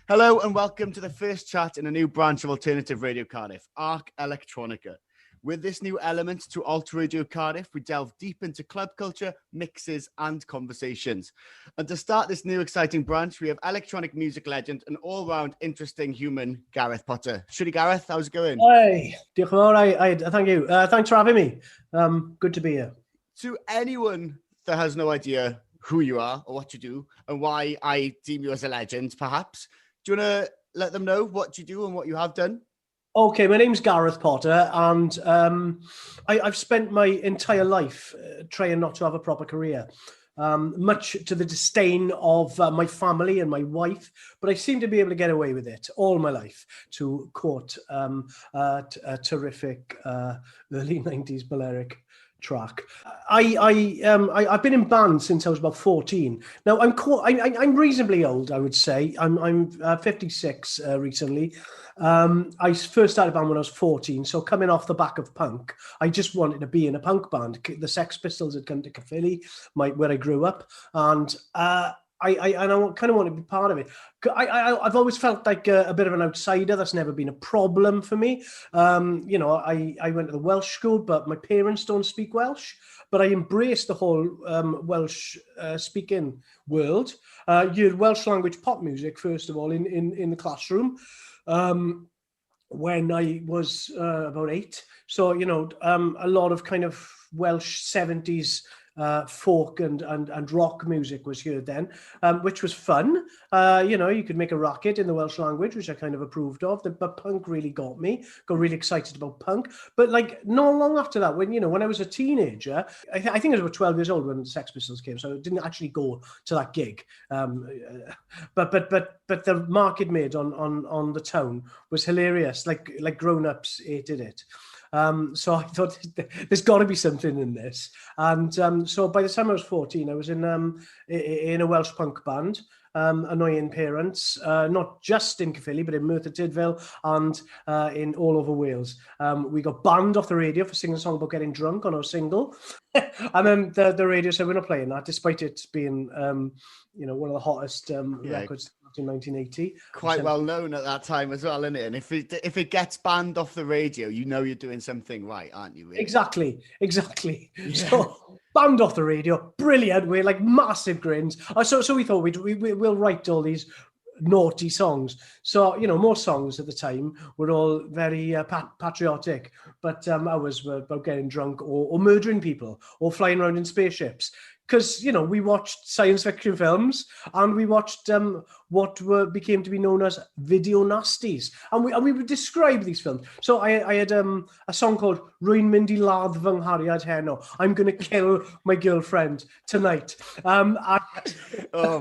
Hello and welcome to the first chat in a new branch of Alternative Radio Cardiff, ARC Electronica. With this new element to Alt Radio Cardiff, we delve deep into club culture, mixes and conversations. And to start this new exciting branch, we have electronic music legend and all-round interesting human, Gareth Potter. Shitty Gareth, how's it going? Hey, diolch yn fawr. Thank you. Thanks for having me. Good to be here. To anyone that has no idea who you are or what you do and why I deem you as a legend, perhaps, do you want to let them know what you do and what you have done? Okay, my name's Gareth Potter, and I've spent my entire life trying not to have a proper career, much to the disdain of my family and my wife, but I seem to be able to get away with it all my life, to quote a terrific early 90s Balearic track. I've been in bands since I was about 14. Now I'm reasonably old, I would say. I'm 56 recently. I first started a band when I was 14, so coming off the back of punk, I just wanted to be in a punk band. The Sex Pistols had come to Caerphilly, where I grew up, and I kind of want to be part of it. I've always felt like a bit of an outsider. That's never been a problem for me. I went to the Welsh school, but my parents don't speak Welsh. But I embraced the whole Welsh speaking world. You had Welsh language pop music, first of all, in the classroom when I was about 8. So, a lot of kind of Welsh 70s folk and rock music was heard then, which was fun. You could make a racket in the Welsh language, which I kind of approved of. But punk really got really excited about punk. But not long after that, when I was a teenager, I think I was about 12 years old when the Sex Pistols came, so I didn't actually go to that gig. But the mark it made on the town was hilarious. Like grown-ups hated it. So I thought there's got to be something in this, and so by the time I was 14, I was in a Welsh punk band, annoying parents, not just in Caerphilly, but in Merthyr Tydfil and in all over Wales. We got banned off the radio for singing a song about getting drunk on our single, and then the radio said we're not playing that, despite it being one of the hottest records in 1980. Quite well known at that time as well, isn't it? And if it gets banned off the radio, you're doing something right, aren't you? Really? Exactly. Yeah. So banned off the radio, brilliant. We're like massive grins. So we thought we'll write all these naughty songs. So most songs at the time were all very patriotic, but ours were about getting drunk or murdering people or flying around in spaceships. Because, we watched science fiction films and we watched what became to be known as video nasties. And we would describe these films. So I had a song called Rwy'n mynd I ladd fy nghariad heno. I'm going to kill my girlfriend tonight. Oh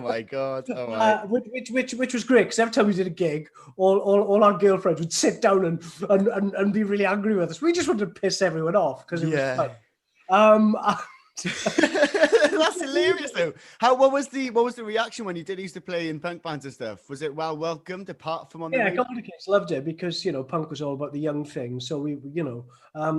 my God. Oh my. Which was great, because every time we did a gig, all our girlfriends would sit down and be really angry with us. We just wanted to piss everyone off because it was fun. That's hilarious though. What was the reaction when you did used to play in punk bands and stuff? Was it well welcomed apart from on the radio? Golden Kids loved it because punk was all about the young thing. So we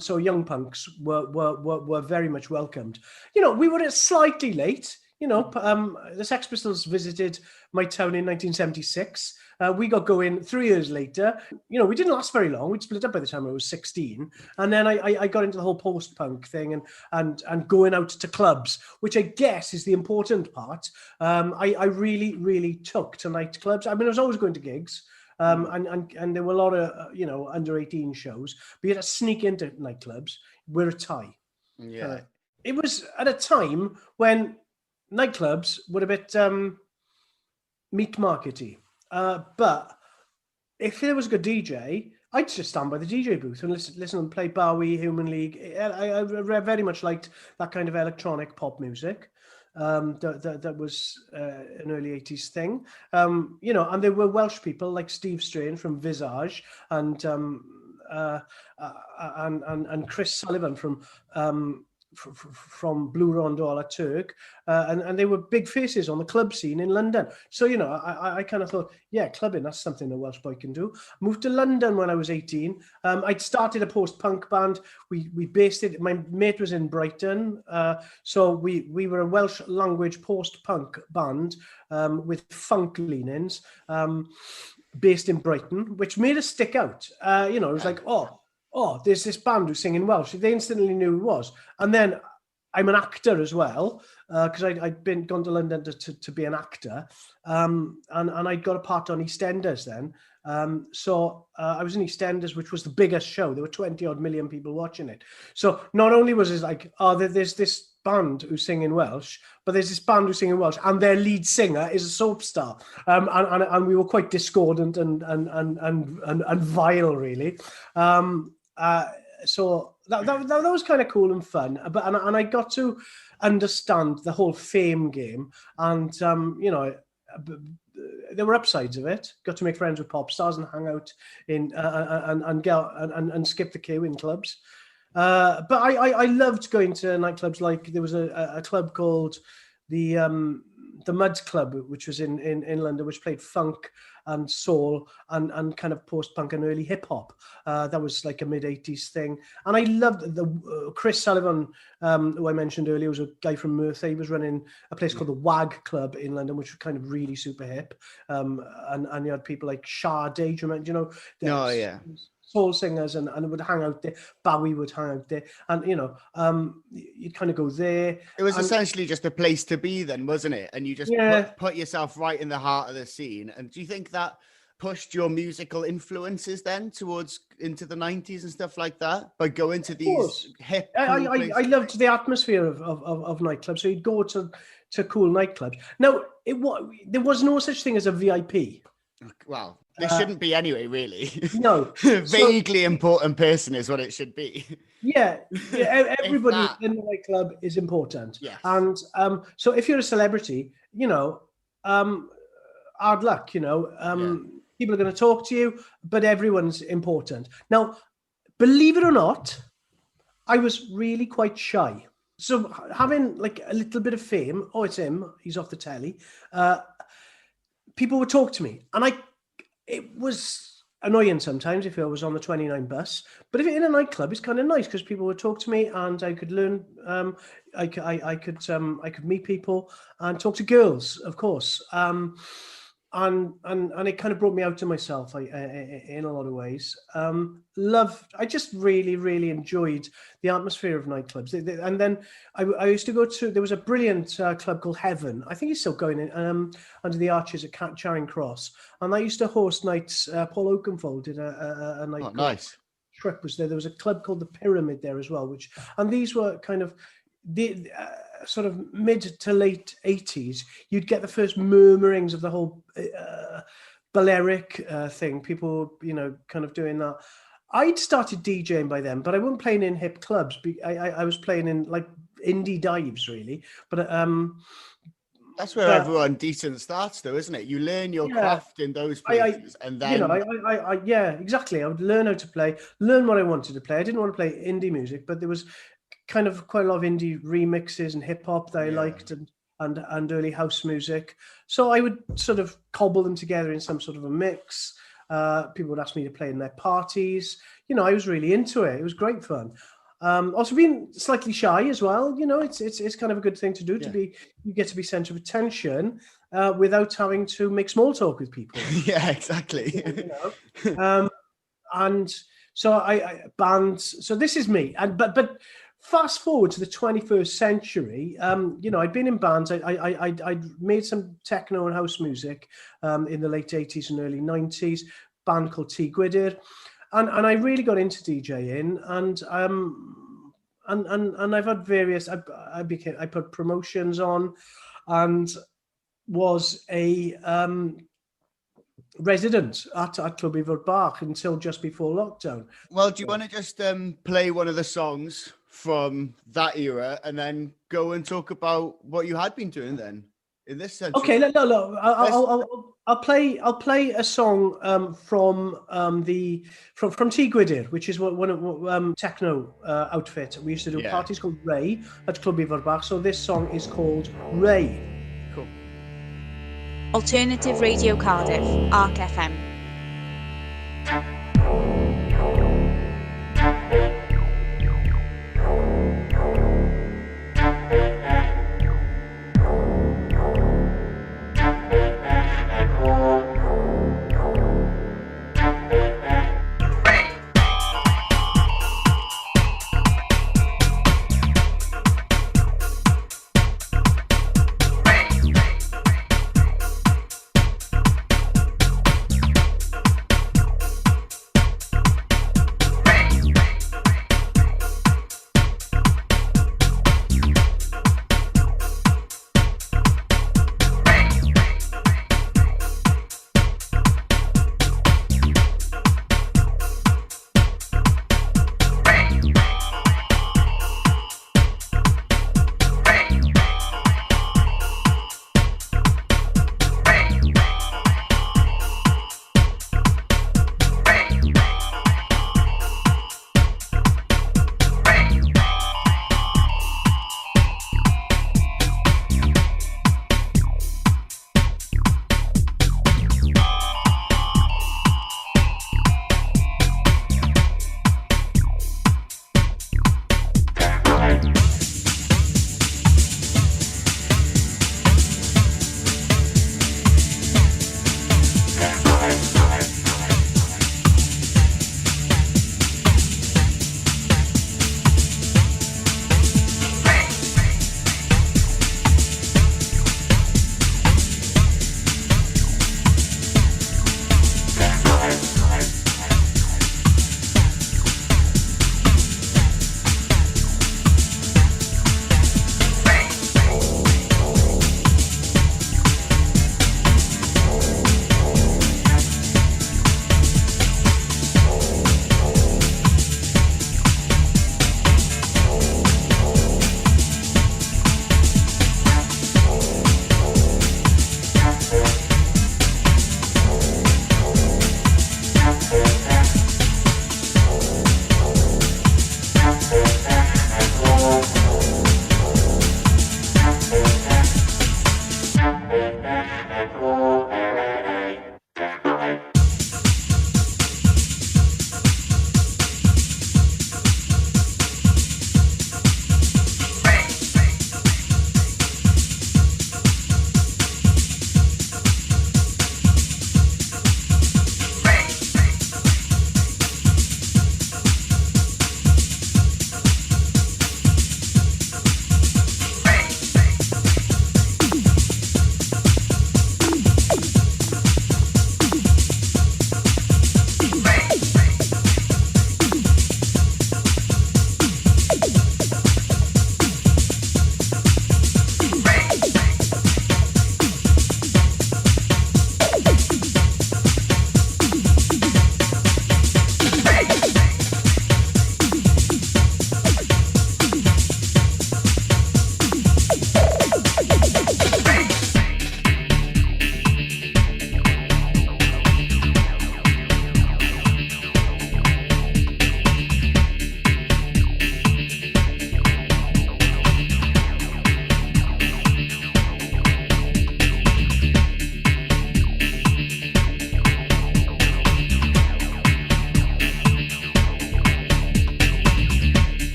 so young punks were very much welcomed. We were slightly late. The Sex Pistols visited my town in 1976. We got going 3 years later. We didn't last very long. We'd split up by the time I was 16. And then I got into the whole post-punk thing and going out to clubs, which I guess is the important part. I really, really took to nightclubs. I mean, I was always going to gigs. And there were a lot of, under 18 shows. But you had to sneak into nightclubs, wear a tie. Yeah. It was at a time when nightclubs were a bit meat markety. But if there was a good DJ, I'd just stand by the DJ booth and listen and play Bowie, Human League. I very much liked that kind of electronic pop music. That was an early 80s thing. And there were Welsh people like Steve Strain from Visage and Chris Sullivan from from Blue Rondo a la Turk, and they were big faces on the club scene in London. So, you know, I kind of thought, yeah, clubbing, that's something a Welsh boy can do. Moved to London when I was 18. I'd started a post-punk band. We based it, my mate was in Brighton, so we were a Welsh language post-punk band with funk leanings, based in Brighton, which made us stick out. You know, it was like, oh, there's this band who's singing Welsh. They instantly knew who it was. And then I'm an actor as well, because I'd gone to London to be an actor. And I'd got a part on Eastenders then. So I was in Eastenders, which was the biggest show. There were 20 odd million people watching it. So not only was it like, oh, there's this band who's singing Welsh, but there's this band who's singing Welsh, and their lead singer is a soap star. And we were quite discordant and vile, really. So that was kind of cool and fun. But and I got to understand the whole fame game, and you know, there were upsides of it. Got to make friends with pop stars and hang out in and skip the queue in clubs. But I loved going to nightclubs. Like there was a club called the Muds Club, which was in London, which played funk and soul and kind of post-punk and early hip-hop. That was like a mid-'80s thing. And I loved the Chris Sullivan, who I mentioned earlier, was a guy from Merthyr. He was running a place called the Wag Club in London, which was kind of really super hip. And you had people like Sade, you know? Oh, yeah. Soul singers and would hang out there. Bowie would hang out there, and you know, you'd kind of go there. It was essentially just a place to be then, wasn't it? And you just put yourself right in the heart of the scene. And do you think that pushed your musical influences then towards into the 90s and stuff like that by going to these hip? I loved the atmosphere of nightclubs. So you'd go to cool nightclubs. Now there was no such thing as a VIP. Well, there shouldn't be anyway, really. No. Vaguely important person is what it should be. Yeah, everybody in the nightclub is important. Yes. And so if you're a celebrity, you know, hard luck, you know. People are going to talk to you, but everyone's important. Now, believe it or not, I was really quite shy. So having like a little bit of fame, it's him, he's off the telly, people would talk to me, and it was annoying sometimes if I was on the 29 bus. But if it's in a nightclub, it's kind of nice because people would talk to me, and I could learn. I could meet people and talk to girls, of course. And it kind of brought me out to myself in a lot of ways. I just really, really enjoyed the atmosphere of nightclubs. And then I used to go to, there was a brilliant club called Heaven. I think it's still going in, under the arches at Charing Cross. And I used to host nights. Paul Oakenfold did a night. Oh, nice. Trip was there. There was a club called the Pyramid there as well, and these were kind of the sort of mid to late 80s. You'd get the first murmurings of the whole Balearic thing. People, you know, kind of doing that. I'd started DJing by then, but I wasn't playing in hip clubs. I was playing in like indie dives, really. But that's where everyone decent starts, though, isn't it? You learn your craft in those places, and then exactly. I would learn how to play, learn what I wanted to play. I didn't want to play indie music, but there was kind of quite a lot of indie remixes and hip hop that I liked, and early house music. So I would sort of cobble them together in some sort of a mix. People would ask me to play in their parties. You know, I was really into it. It was great fun. Also being slightly shy as well. You know, it's kind of a good thing to do. You get to be center of attention without having to make small talk with people. Yeah, exactly. You know? And so bands. So this is me. But fast forward to the 21st century, you know, I'd been in bands. I'd made some techno and house music in the late 80s and early 90s, band called T Gwydir. And I really got into DJing, and I've had various. I put promotions on, and was a resident at Club Ifor Bach until just before lockdown. Well, do you want to just play one of the songs from that era and then go and talk about what you had been doing then In this sense, Okay, no. I'll play a song from T Gwydir, which is one of techno outfit. We used to do parties called Ray at Clwb Iforbach. So this song is called Ray. Cool. Alternative Radio Cardiff, ARC FM.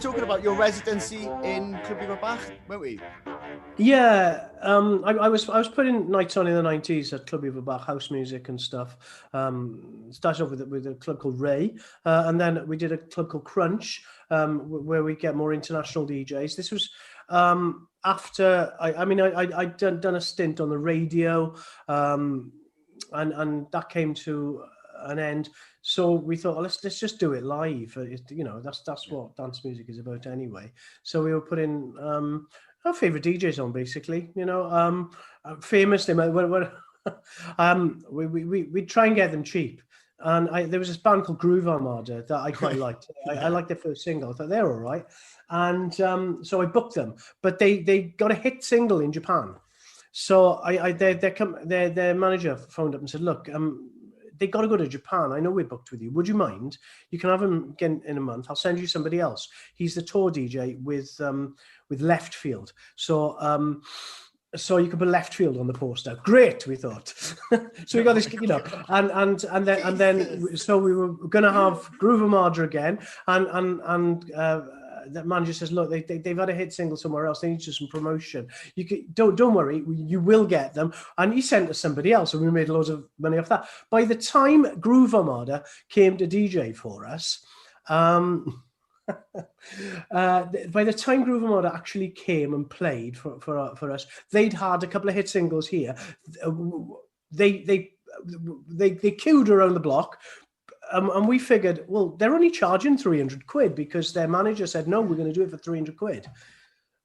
talking about your residency in Clwb Bach, weren't we? Yeah, I was putting nights on in the 90s at Clwb Bach, house music and stuff. Started off with a club called Ray, and then we did a club called Crunch, where we get more international DJs. This was after I'd done a stint on the radio, and that came to an end. So we thought, let's just do it live. That's what dance music is about anyway. So we were putting our favorite DJs on, basically. Famously, we try and get them cheap. And there was this band called Groove Armada that I quite liked. I liked their first single. I thought they're all right. And so I booked them. But they got a hit single in Japan. So their manager phoned up and said, look, they got to go to Japan. I know we're booked with you. Would you mind? You can have him again in a month. I'll send you somebody else. He's the tour DJ with Left Field. So you could put Left Field on the poster. Great, we thought. So we got this, and then so we were going to have Groove Armada again, and the manager says, look, they've had a hit single somewhere else. They need some promotion. Don't worry, you will get them. And he sent us somebody else, and we made loads of money off that. By the time Groove Armada came to DJ for us, by the time Groove Armada actually came and played for us, they'd had a couple of hit singles here. They queued around the block. And we figured, well, they're only charging 300 quid because their manager said, no, we're going to do it for 300 quid.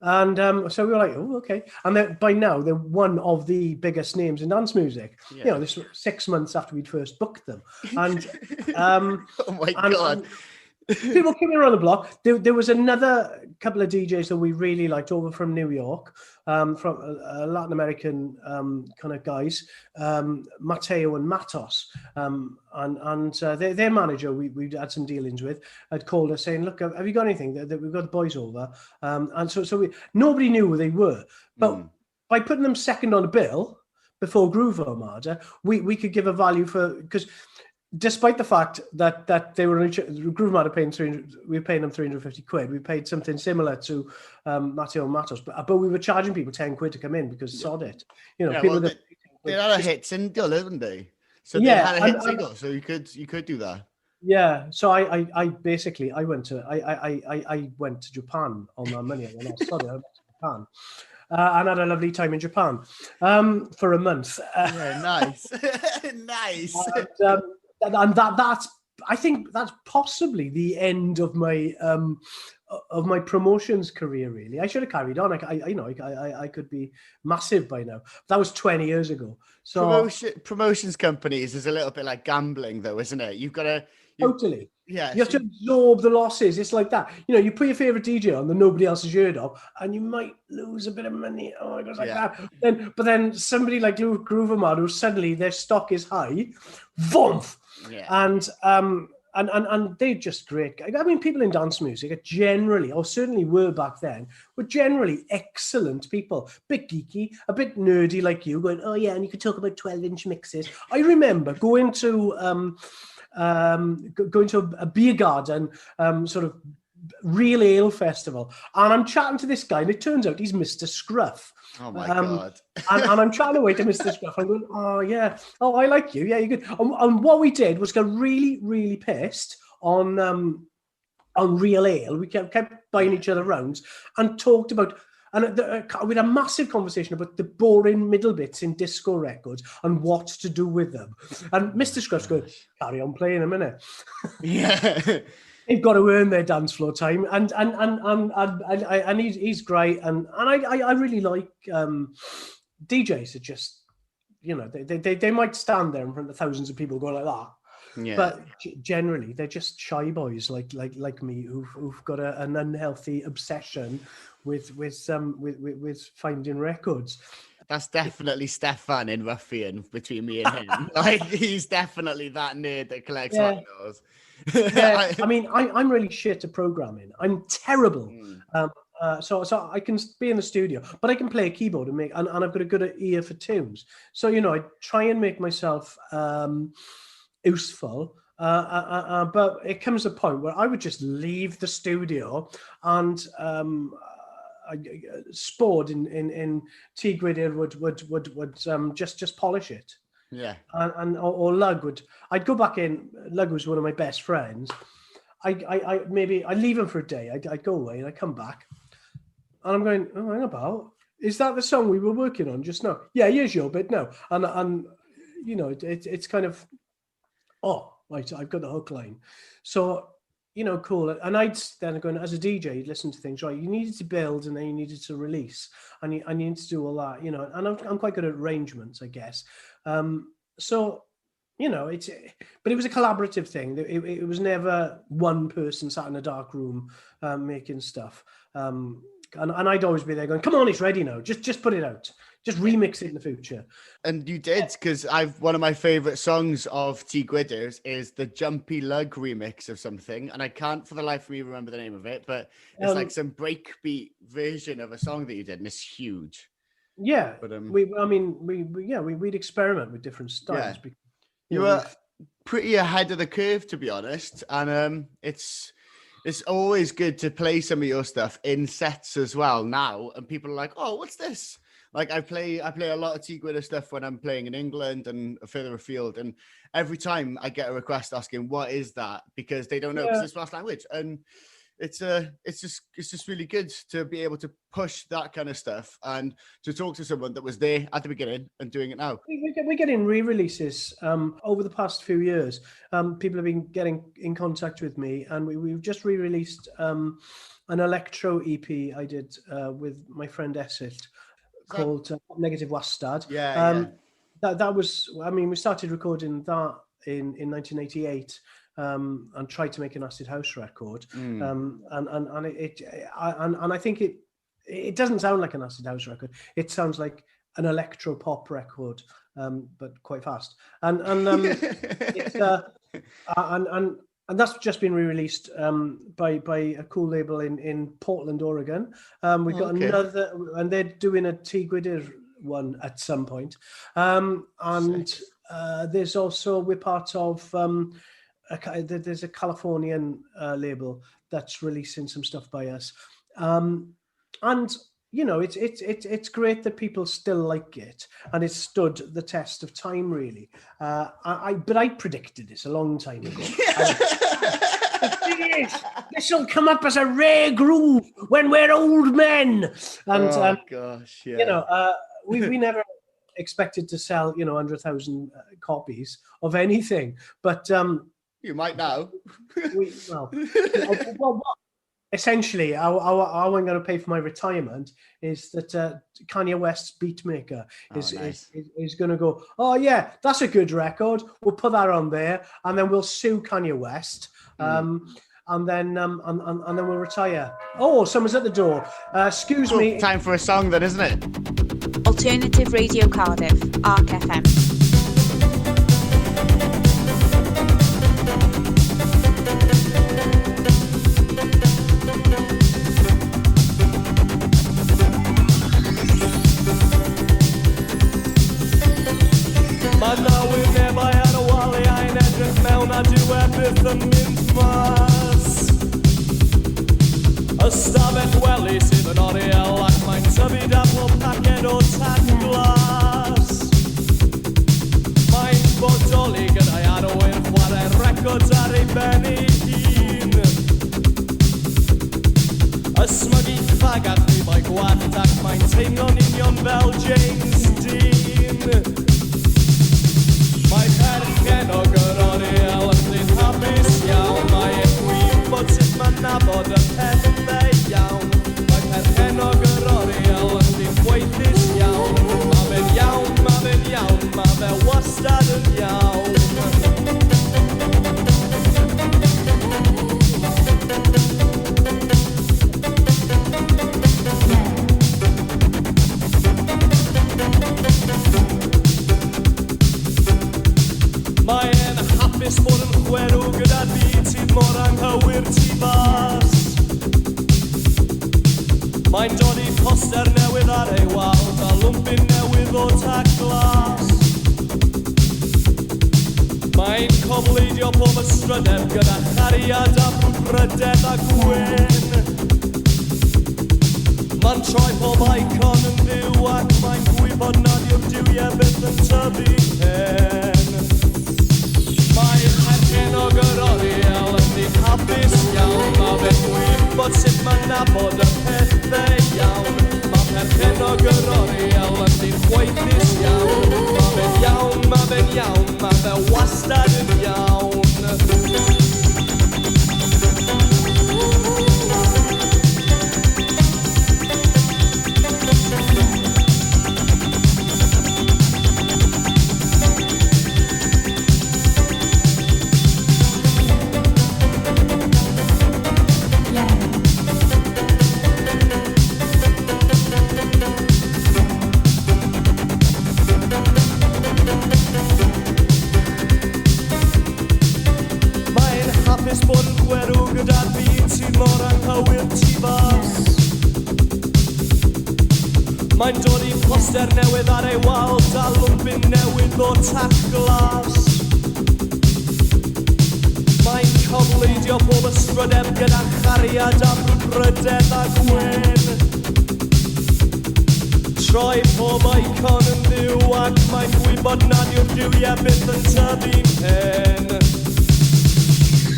And so we were like, oh, okay. And by now, they're one of the biggest names in dance music. Yeah. This was 6 months after we'd first booked them. And oh my God. People came around the block. There was another couple of DJs that we really liked over from New York, from Latin American kind of guys, Mateo and Matos. And their manager, we had some dealings with, had called us saying, look, have you got anything? That we've got the boys over. And so nobody knew who they were. But by putting them second on the bill before Groove Armada, we could give a value because despite the fact that they were Groove Armada we were paying them 350 quid. We paid something similar to Matteo and Matos, but we were charging people 10 quid to come in because sod it. People they had a hit single, didn't they? So they had a hit single, so you could do that. Yeah. So I basically went to Japan on that money. I went to Japan. And had a lovely time in Japan for a month. Yeah, nice, nice. And that's I think that's possibly the end of my promotions career. Really, I should have carried on. I could be massive by now. That was 20 years ago. So promotions companies is a little bit like gambling, though, isn't it? You've got to totally. Yeah, you have to absorb the losses. It's like that. You put your favorite DJ on that nobody else has heard of, and you might lose a bit of money. Oh, it goes like that. But then somebody like Groove Armada, suddenly their stock is high, vomph. Yeah. And they're just great. I mean, people in dance music are generally, or certainly were back then, were generally excellent people. A bit geeky, a bit nerdy like you, going, oh yeah, and you could talk about 12-inch mixes. I remember going to a beer garden, sort of real ale festival, and I'm chatting to this guy, and it turns out he's Mr. Scruff. Oh my God. and I'm chatting away to Mr. Scruff. I'm going, oh yeah, oh I like you, yeah, you're good. And what we did was get really, really pissed on real ale. We kept buying each other rounds and talked about. And we had a massive conversation about the boring middle bits in disco records and what to do with them. And Mr. Scruff's going, carry on playing a minute. Yeah. They've got to earn their dance floor time, and he's great, and I really like DJs that just they might stand there in front of thousands of people going like that. Yeah. But generally, they're just shy boys like me who've got an unhealthy obsession with finding records. That's definitely Stefan in Ruffian between me and him. Like he's definitely that nerd that collects vinyls. Yeah, I mean, I'm really shit at programming. I'm terrible. So I can be in the studio, but I can play a keyboard and I've got a good ear for tunes. So I try and make myself useful But it comes a point where I would just leave the studio and Spode in T Gwion would just polish it. Yeah. Or Lug would. I'd go back in. Lug was one of my best friends. I'd leave him for a day. I'd go away and I'd come back, and I'm going, oh, hang about. Is that the song we were working on just now? Yeah, here's your bit now. And you know, it's kind of, oh, right, I've got the hook line. So, you know, cool. And I'd then go, as a DJ, you'd listen to things, right? You needed to build and then you needed to release. And you needed to do all that, you know. And I'm quite good at arrangements, I guess. So, you know, but it was a collaborative thing. It was never one person sat in a dark room making stuff. And I'd always be there going, come on, it's ready now. Just put it out. Just remix it in the future. And you did, because one of my favorite songs of T Gwion is the Jumpy Lug remix of something. And I can't for the life of me remember the name of it, but it's like some breakbeat version of a song that you did, and it's huge. Yeah. But we'd experiment with different styles. Yeah. You were pretty ahead of the curve, to be honest. And it's always good to play some of your stuff in sets as well now. And people are like, oh, what's this? Like I play a lot of T Gwion stuff when I'm playing in England and further afield. And every time I get a request asking, what is that? Because they don't know, because it's Welsh language. And it's just really good to be able to push that kind of stuff and to talk to someone that was there at the beginning and doing it now. We're getting re-releases over the past few years. People have been getting in contact with me, and we've just re-released an electro EP I did with my friend Esset called Negative Wastad. That was, I mean, we started recording that in 1988. And tried to make an acid house record, and I think it doesn't sound like an acid house record. It sounds like an electro pop record, but quite fast. And that's just been re-released by a cool label in Portland, Oregon. We've got another, and they're doing a T Gwion one at some point. There's also, we're part of. There's a Californian label that's releasing some stuff by us, and you know it's great that people still like it, and it's stood the test of time, really. But I predicted this a long time ago. The thing is, this will come up as a rare groove when we're old men, and gosh, yeah. You know, we never expected to sell 100,000 copies of anything, but. You might now. Essentially, how I'm going to pay for my retirement is that Kanye West's beatmaker is going to go, oh yeah, that's a good record. We'll put that on there, and then we'll sue Kanye West, and then we'll retire. Oh, someone's at the door. Excuse me. Time for a song, then, isn't it? Alternative Radio Cardiff, ARC FM. Byth yn mynd mas Ystafell wely sydd yn oriel ac mae'n tyfu da pob paced o tan glas Mae'n bodoli gyda'i arwyr chwarae records ar ei ben ei hun Ysmygu ffag ar ffribau gwallt ac mae'n teimlo'n union fel James Dean Mae perchen o gyroriel yn ddyn hapus iawn Mae e'n gwybod sut mae'n nabod y pethau iawn Mae perchen o gyroriel yn ddyn gweithus iawn Mae fe'n iawn, mae fe'n iawn, mae fe wastad yn iawn Mae e'n hapus bod yn chwerw gyda'r byd sydd mor anghywir tu fas Mae'n dodi poster newydd ar ei wal a lwmpyn newydd o tag glas Mae'n cofleidio pob ystradeb gyda chariad a brydedd a gwyn. Mae'n troi pob icon yn ddiw ac mae'n gwybod nad yw'r diwiau byth yn tyfu hen. Mae'n herchen o gyroriel yn ddi hapus iawn. Mae fe'n gwybod sut mae'n nabod y pethau iawn. Mae herchen o gyroriel yn ddi chwaethus iawn. Mae fe'n iawn, mae fe'n iawn, mae fe wastad yn iawn. Mae'n dod i poster newydd ar ei wal, a lwmpyn newydd o tac glas. Mae'n cofleidio pob ysbrydeb gyda chariad a brydedd a gwyn. Troi pob icon yn ddiw ac mae'n gwybod nad yw'r diwiau byth yn tyfu'n hen.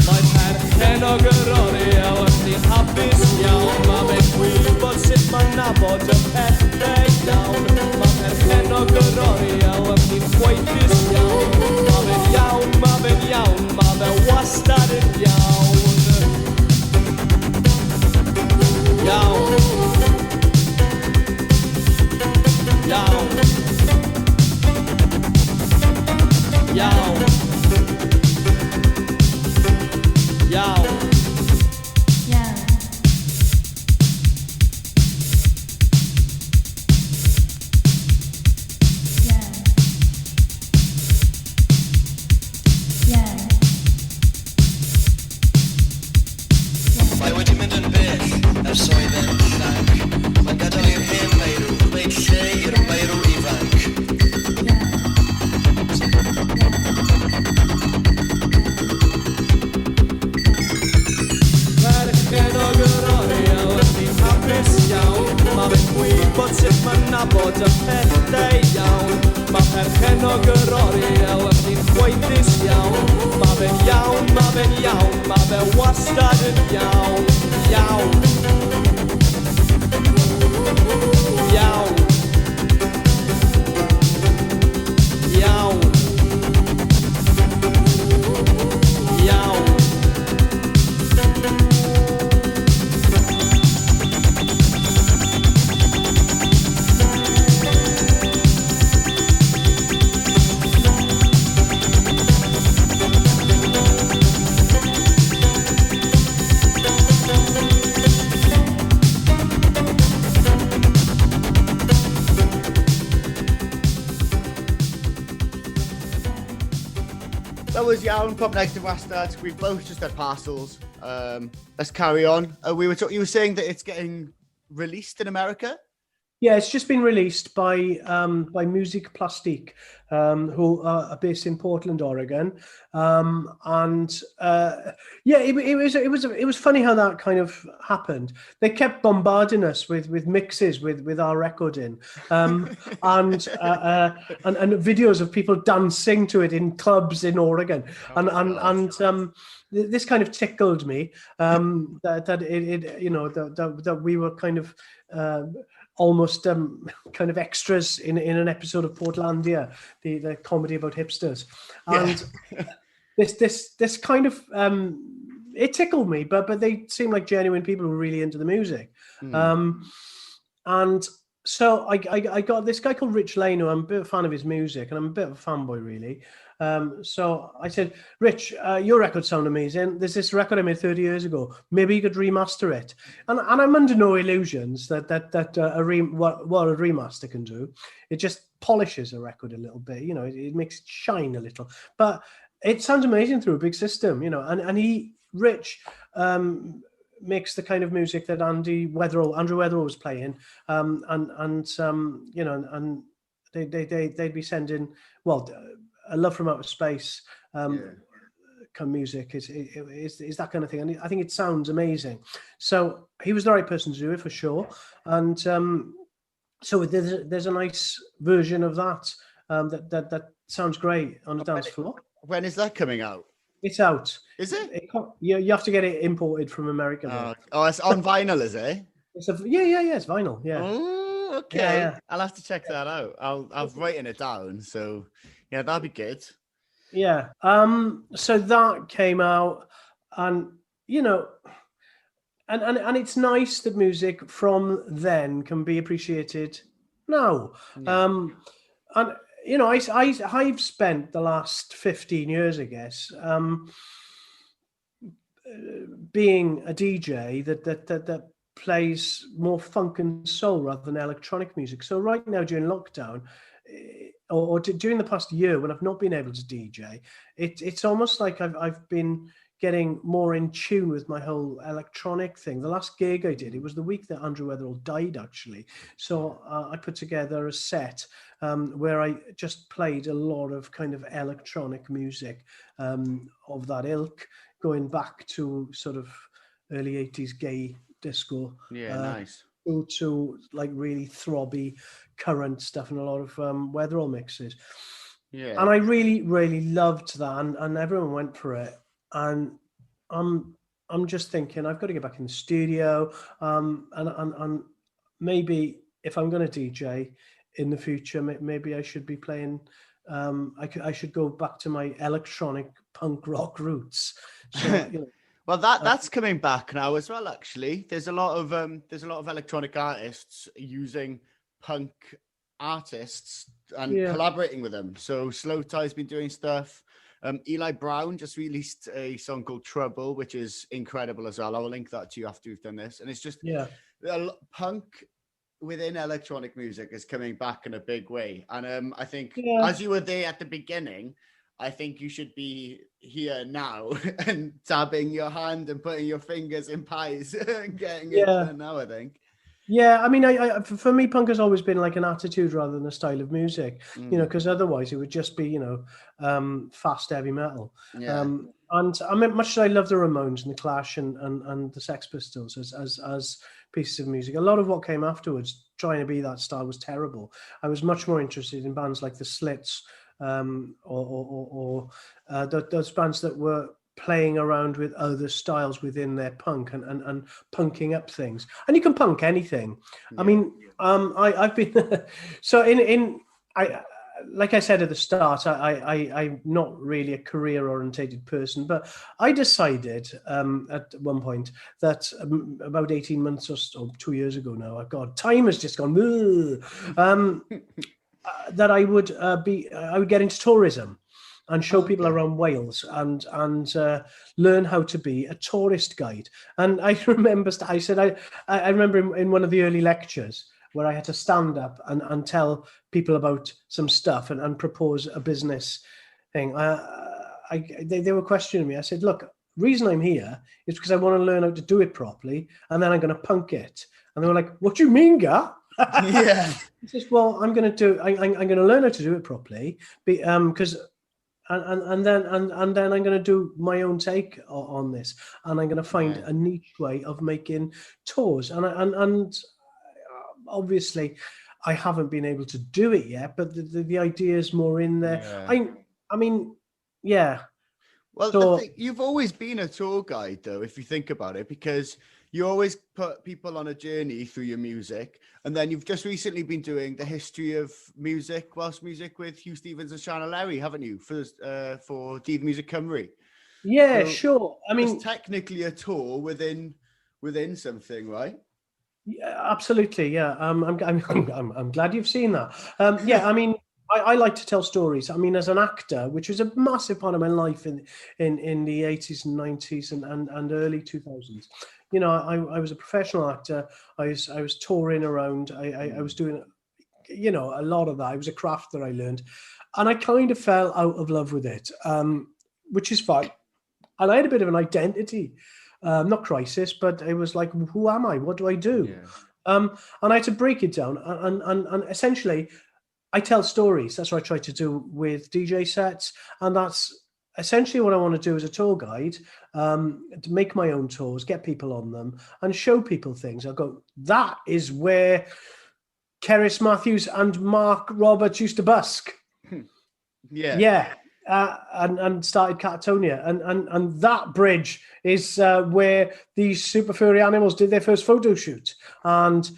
Mae'n herchen o gyroriel yn ddi hapus iawn. Mae fe'n gwybod sut mae'n nabod y pethau iawn. Mae herchen o gyroriel yn ddi chwaethus iawn. Mae fe'n iawn, mae fe'n iawn, mae fe wastad yn iawn. Iawn. Iawn. Iawn. Iawn. Mae wedi mynd yn bell ers oedd yn llanc. Mae'n gadael i'r hen meirw gwneud lle i'r meirw ifanc. Herchen o gyroriel yn ddi hapus iawn. Mae fe'n gwybod sut mae'n nabod y pethau iawn. Mae herchen o gyroriel yn ddi chwaethus iawn. Mae fe'n iawn, mae fe'n iawn, mae fe wastad yn iawn. Iawn. Iawn. Iawn. Iawn. That was iawn, Pop Negative Bastards. We both just had parcels. Let's carry on. You were saying that it's getting released in America? Yeah, it's just been released by Music Plastique, who are based in Portland, Oregon, it was funny how that kind of happened. They kept bombarding us with mixes with our record in, and videos of people dancing to it in clubs in Oregon, this kind of tickled me, that we were kind of almost kind of extras in an episode of Portlandia, the comedy about hipsters. And this kind of it tickled me, but they seem like genuine people who were really into the music. And so I got this guy called Rich Lane, who I'm a bit of a fan of his music, and I'm a bit of a fanboy, really. So I said, Rich, your records sound amazing. There's this record I made 30 years ago. Maybe you could remaster it. And I'm under no illusions that what a remaster can do. It just polishes a record a little bit, it makes it shine a little. But it sounds amazing through a big system, and Rich makes the kind of music that Andrew Weatherall was playing, and they'd be sending, A Love from Outer Space, Kind of music is that kind of thing, and I think it sounds amazing. So he was the right person to do it for sure, and so there's a nice version of that that sounds great on the dance floor. When is that coming out? It's out. Is it? You have to get it imported from America. Oh, it's on vinyl, is it? It's it's vinyl. Yeah. Oh, okay. Yeah. I'll have to check that out. I've written it down, so yeah, that'd be good. Yeah. So that came out, and and it's nice that music from then can be appreciated now. Yeah. And I've spent the last 15 years, I guess, being a DJ that plays more funk and soul rather than electronic music. So right now during lockdown, or during the past year when I've not been able to DJ, it's almost like I've been getting more in tune with my whole electronic thing. The last gig I did, it was the week that Andrew Weatherall died, actually. So I put together a set where I just played a lot of kind of electronic music of that ilk, going back to sort of early 80s gay disco. Yeah, nice. To like really throbby current stuff and a lot of Weatherall mixes. Yeah. And I really, really loved that, and everyone went for it. And I'm just thinking I've got to get back in the studio, and maybe if I'm going to DJ in the future, maybe I should be playing. I should go back to my electronic punk rock roots. So, well, that's coming back now as well. Actually, there's a lot of electronic artists using punk artists and collaborating with them. So Slow Tie's been doing stuff. Eli Brown just released a song called Trouble, which is incredible as well. I'll link that to you after we've done this. And it's just punk within electronic music is coming back in a big way. And I think as you were there at the beginning, I think you should be here now and tabbing your hand and putting your fingers in pies and getting it done now, I think. Yeah, I mean, for me, punk has always been like an attitude rather than a style of music, because otherwise it would just be, fast heavy metal. Yeah. And I mean, much as I love the Ramones and the Clash and the Sex Pistols as pieces of music, a lot of what came afterwards, trying to be that style, was terrible. I was much more interested in bands like the Slits, or those bands that were playing around with other styles within their punk and punking up things. And you can punk anything. I mean, I've been so like I said at the start, I'm not really a career-orientated person, but I decided at one point that about 18 months or 2 years ago now, God, time has just gone, that I would get into tourism and show people around Wales and learn how to be a tourist guide. And I remember, I remember in one of the early lectures where I had to stand up and tell people about some stuff and propose a business thing. They were questioning me. I said, look, the reason I'm here is because I want to learn how to do it properly, and then I'm going to punk it. And they were like, what do you mean, Gar? Yeah. He says, well, I'm going to learn how to do it properly, because and then I'm going to do my own take on this, and I'm going to find a niche way of making tours. And obviously, I haven't been able to do it yet, but the idea is more in there. Yeah. I mean, yeah. Well, you've always been a tour guide, though, if you think about it, because you always put people on a journey through your music. And then you've just recently been doing the history of music, Welsh music, with Hugh Stevens and Sian O'Leary, haven't you, for Dydd Music Cymru? Yeah, so sure. I mean, it's technically a tour within something, right? Yeah, absolutely. Yeah. I'm glad you've seen that. Yeah. I mean, I like to tell stories. I mean, as an actor, which was a massive part of my life in the 80s and 90s and early 2000s. I was a professional actor. I was touring around. I was doing, a lot of that. I was a craft that I learned, and I kind of fell out of love with it, which is fine. And I had a bit of an identity, not crisis, but it was like, who am I? What do I do? Yeah. And I had to break it down, and essentially, I tell stories. That's what I try to do with DJ sets, and that's essentially what I want to do as a tour guide, to make my own tours, get people on them, and show people things. I go, that is where Cerys Matthews and Mark Roberts used to busk. Yeah. And started Catatonia, and that bridge is where these super furry animals did their first photo shoot, and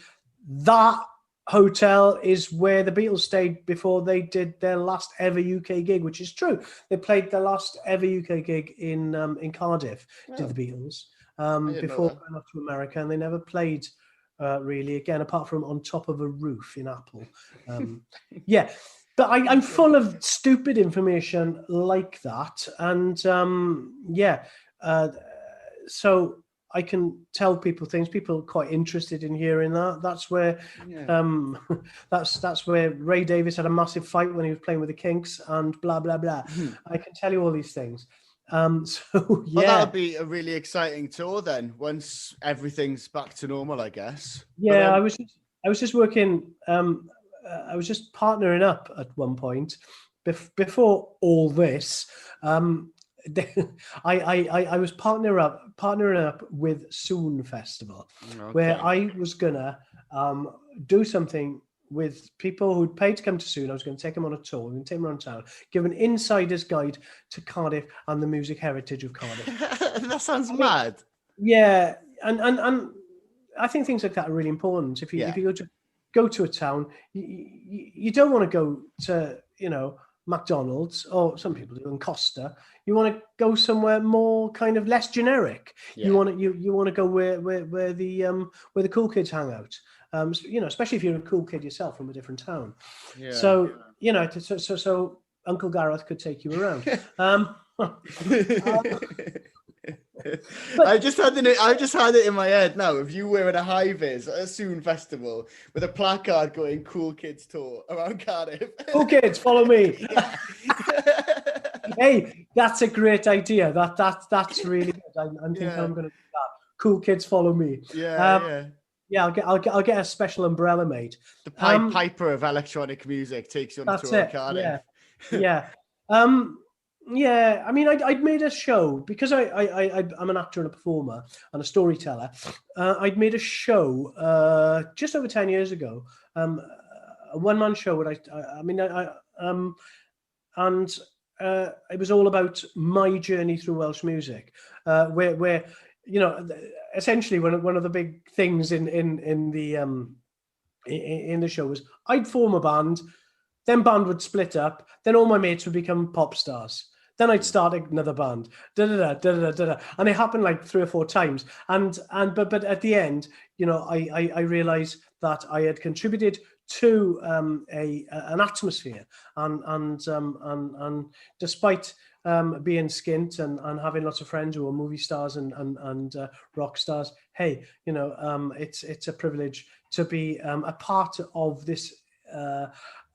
that hotel is where the Beatles stayed before they did their last ever UK gig, which is true. They played their last ever UK gig in Cardiff. Did the Beatles before going off to America, and they never played really again, apart from on top of a roof in Apple. But I'm full of stupid information like that. And so I can tell people things. People are quite interested in hearing that. That's where that's where Ray Davies had a massive fight when he was playing with the Kinks and blah, blah, blah. I can tell you all these things. Well, that would be a really exciting tour then, once everything's back to normal, I guess. Yeah, I was just working... I was just partnering up at one point before all this. I was partnering up with Soon Festival, where I was gonna do something with people who'd paid to come to Soon. I was going to take them on a tour, and take them around town, give an insider's guide to Cardiff and the music heritage of Cardiff. That sounds mad. Yeah, and I think things like that are really important. If you go to a town, you don't want to go to, McDonald's, or some people do, and Costa. You want to go somewhere more kind of less generic. Yeah. You want to go where the cool kids hang out. Especially if you're a cool kid yourself from a different town. Yeah. So so Uncle Gareth could take you around. I just had it in my head now. If you were at a high vis at a Soon Festival with a placard going "Cool Kids Tour" around Cardiff. Cool kids, follow me. Hey, that's a great idea. That's really good. I'm thinking I'm going to do that. Cool kids, follow me. Yeah. I'll get a special umbrella made. The Piper of electronic music takes you on a tour of Cardiff. Yeah. Yeah, I mean, I'd made a show because I'm an actor and a performer and a storyteller. I'd made a show just over 10 years ago, a one-man show. It was all about my journey through Welsh music, where essentially one of the big things in the show was I'd form a band. Then band would split up. Then all my mates would become pop stars. Then I'd start another band. And it happened like 3 or 4 times. But at the end, I realized that I had contributed to an atmosphere. And despite being skint and having lots of friends who are movie stars and rock stars, hey, it's a privilege to be a part of this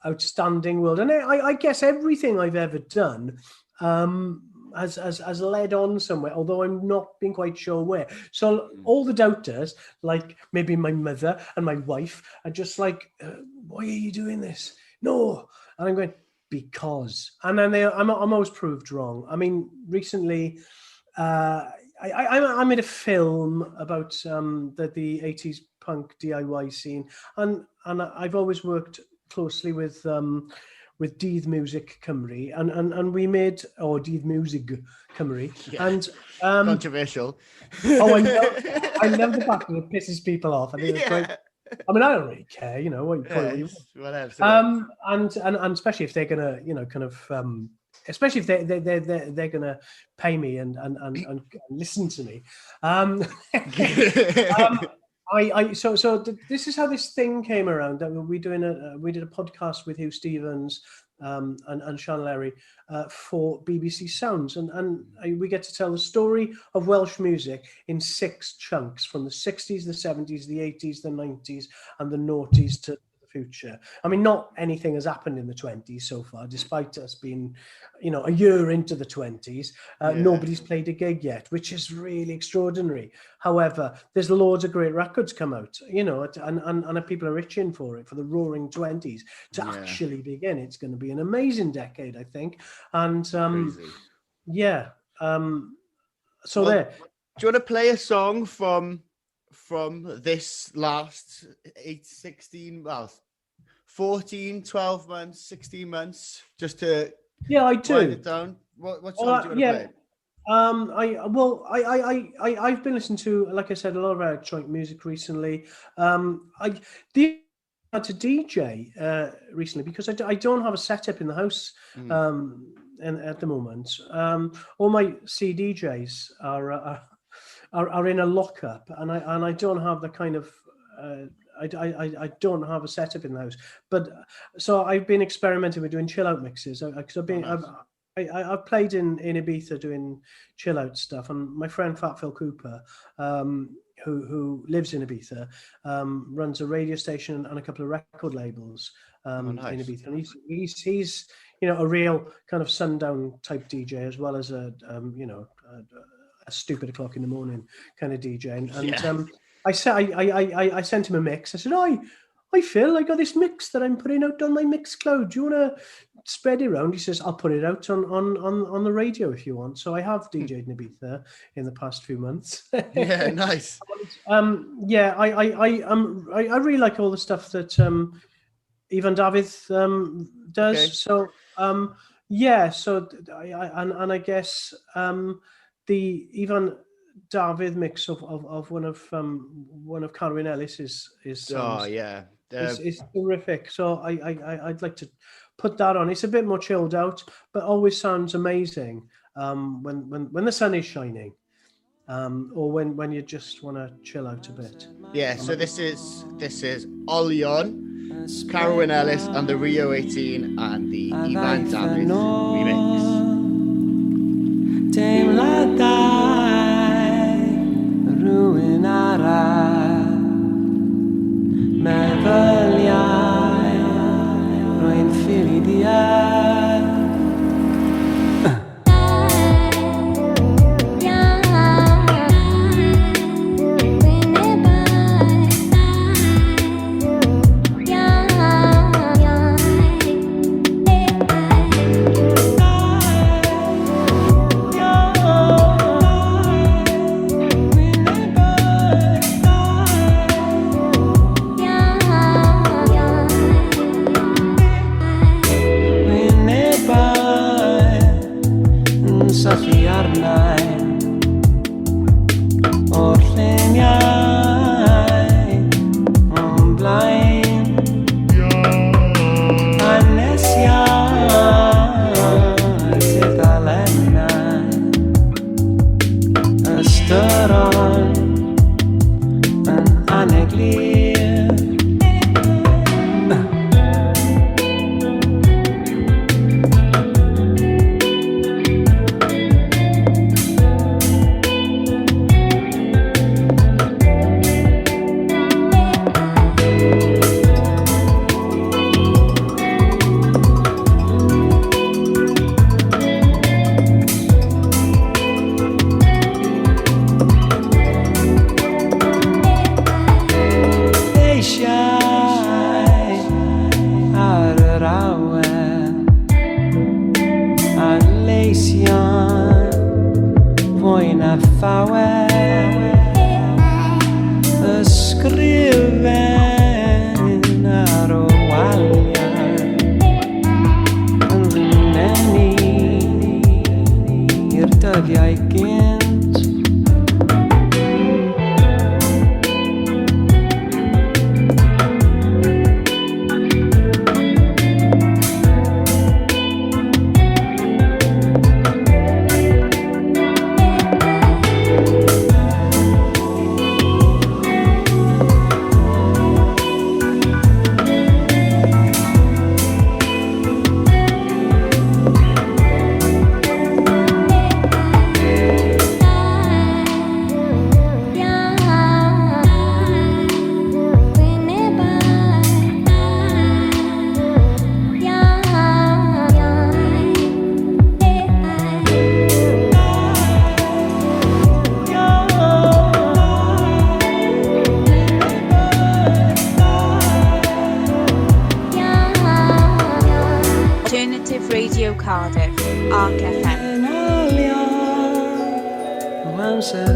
outstanding world. And I guess everything I've ever done has led on somewhere, although I'm not being quite sure where. So all the doubters, like maybe my mother and my wife, are just like, why are you doing this? No. And I'm going, because. And then I'm always proved wrong. I mean, recently, I made a film about the 80s punk DIY scene, and I've always worked closely with Dydd Music Cymru, and we made Dydd Music Cymru, and controversial. I love the fact that it pisses people off. I think it's great. I mean, I don't really care, what you call it. Whatever. And especially if they're gonna, especially if they're gonna pay me and listen to me. So this is how this thing came around. That we did a podcast with Hugh Stevens and Sean Larry for BBC Sounds, and we get to tell the story of Welsh music in 6 chunks, from the 60s, the 70s, the 80s, the 90s, and the noughties to the future. I mean, not anything has happened in the 20s so far, despite us being, a year into the 20s. Nobody's played a gig yet, which is really extraordinary. However, there's loads of great records come out, and people are itching for the Roaring 20s to actually begin. It's going to be an amazing decade, I think. And yeah. So Well, there. Do you want to play a song from this last 14, 12 months, 16 months, just to Yeah, I wind do. it down? What song do you want to play? I've been listening to, like I said, a lot of electronic music recently. I had to DJ recently because I don't have a setup in the house and at the moment. All my CDJs are in a lockup, and I don't have the kind of I don't have a setup in the house. But so I've been experimenting with doing chill out mixes because I've played in Ibiza doing chill out stuff, and my friend Fat Phil Cooper, who lives in Ibiza, runs a radio station and a couple of record labels in Ibiza, and he's a real kind of sundown type DJ as well as a stupid o'clock in the morning kind of DJ, and I sent him a mix. I said, Hi Phil, I got this mix that I'm putting out on my Mixcloud. Do you want to spread it around? He says, I'll put it out on the radio if you want. So I have DJed in Ibiza in the past few months. Yeah, nice. I really like all the stuff that Ivan David does. Okay. So I guess the Ivan David mix of one of Carwyn Ellis is it's terrific. So I'd like to put that on. It's a bit more chilled out, but always sounds amazing when the sun is shining, or when you just want to chill out a bit. Yeah. So this is Olion, Carwyn Ellis, and the Rio 18 and the Ivan David remix. Meddyliau rwy'n ffilidiau.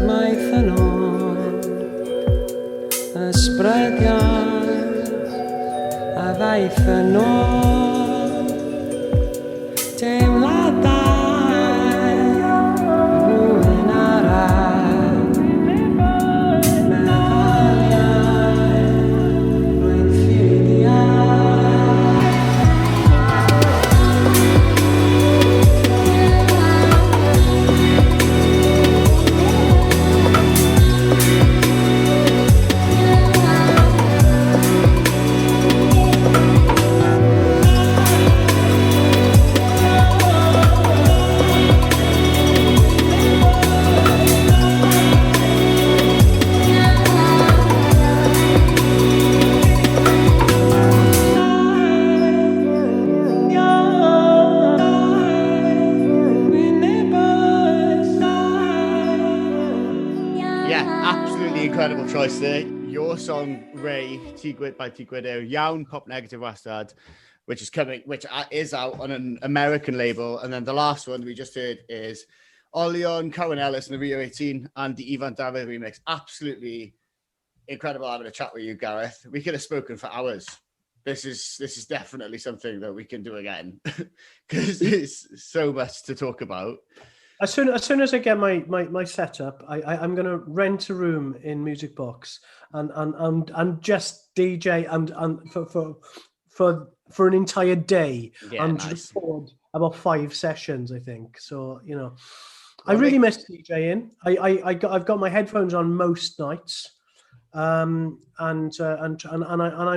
maith yn ôl ysbrydion a ddaeth yn ôl teimladau rhywun arall meddaliau rwy'n ffydiau Incredible choice there. Your song Ray Tigwit by Tigwideo, Iawn Pop Negative Wastad, which is out on an American label, and then the last one we just heard is Olion, Cowan Ellis, and the Rio 18 and the Ivan David remix. Absolutely incredible having a chat with you, Gareth. We could have spoken for hours. This is definitely something that we can do again because there's so much to talk about. As soon as I get my setup, I'm going to rent a room in Music Box and just DJ and for an entire day and nice. record about 5 sessions, I think. So I really miss DJing. I've got my headphones on most nights, and I'm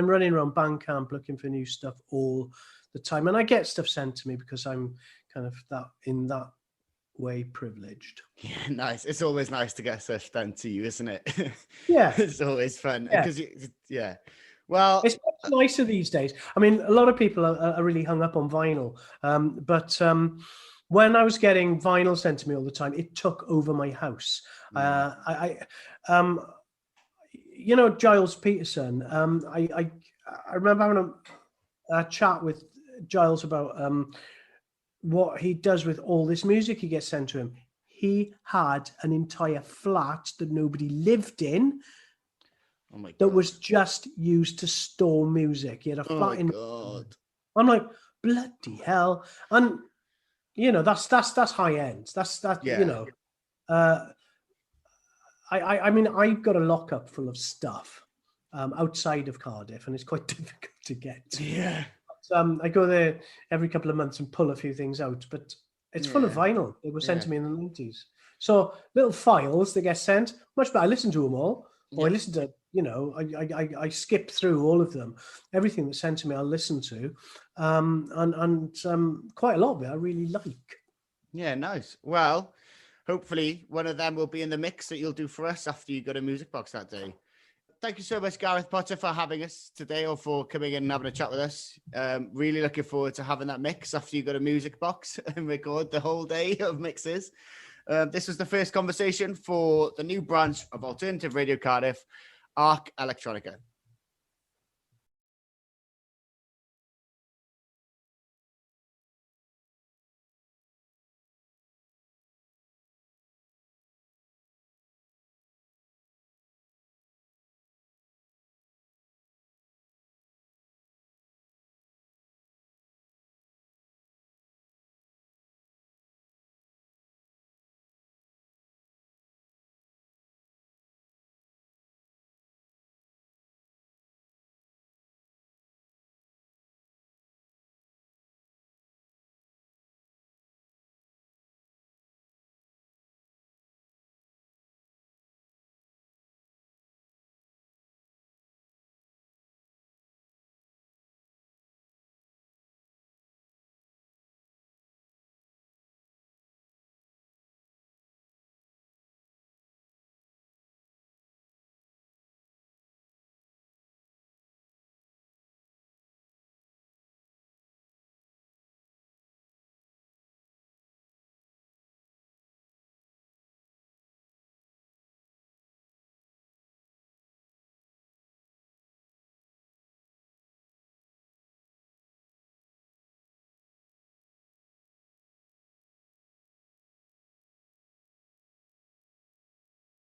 running around Bandcamp looking for new stuff all the time, and I get stuff sent to me because I'm kind of that way privileged. Yeah, nice. It's always nice to get stuff done to you, isn't it? Yeah. It's always fun because well, it's nicer these days. I mean, a lot of people are really hung up on vinyl, but when I was getting vinyl sent to me all the time, it took over my house. Giles Peterson, I remember having a chat with Giles about what he does with all this music he gets sent to him. He had an entire flat that nobody lived in that was just used to store music. He had a flat in. God. I'm like, bloody hell. And that's high end. I mean, I've got a lockup full of stuff outside of Cardiff, and it's quite difficult to get. Yeah. I go there every couple of months and pull a few things out, but it's full of vinyl. It was sent to me in the 90s. So little files that get sent, much better. I listen to them all, or I listen to, I skip through all of them. Everything that's sent to me, I'll listen to, and quite a lot of it I really like. Yeah, nice. Well, hopefully one of them will be in the mix that you'll do for us after you go to Music Box that day. Thank you so much, Gareth Potter, for having us today or for coming in and having a chat with us. Really looking forward to having that mix after you go to Music Box and record the whole day of mixes. This was the first conversation for the new branch of Alternative Radio Cardiff, Arc Electronica.